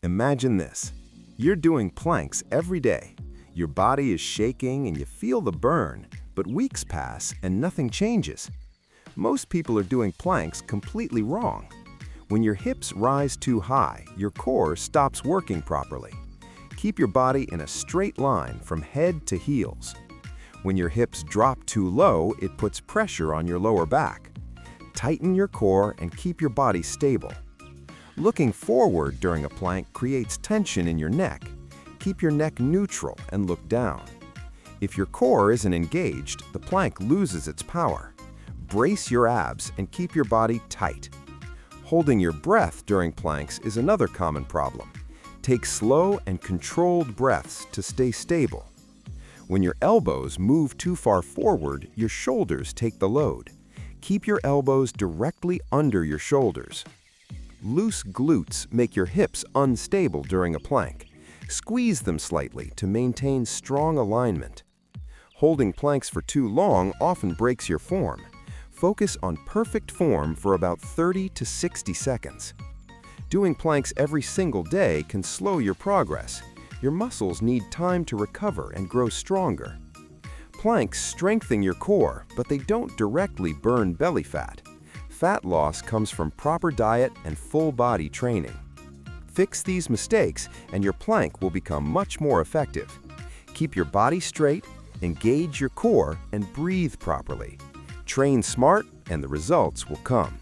Imagine this. You're doing planks every day. Your body is shaking and you feel the burn, but weeks pass and nothing changes. Most people are doing planks completely wrong. When your hips rise too high, your core stops working properly. Keep your body in a straight line from head to heels. When your hips drop too low, it puts pressure on your lower back. Tighten your core and keep your body stable. Looking forward during a plank creates tension in your neck. Keep your neck neutral and look down. If your core isn't engaged, the plank loses its power. Brace your abs and keep your body tight. Holding your breath during planks is another common problem. Take slow and controlled breaths to stay stable. When your elbows move too far forward, your shoulders take the load. Keep your elbows directly under your shoulders. Loose glutes make your hips unstable during a plank. Squeeze them slightly to maintain strong alignment. Holding planks for too long often breaks your form. Focus on perfect form for about 30 to 60 seconds. Doing planks every single day can slow your progress. Your muscles need time to recover and grow stronger. Planks strengthen your core, but they don't directly burn belly fat. Fat loss comes from proper diet and full body training. Fix these mistakes and your plank will become much more effective. Keep your body straight, engage your core, and breathe properly. Train smart and the results will come.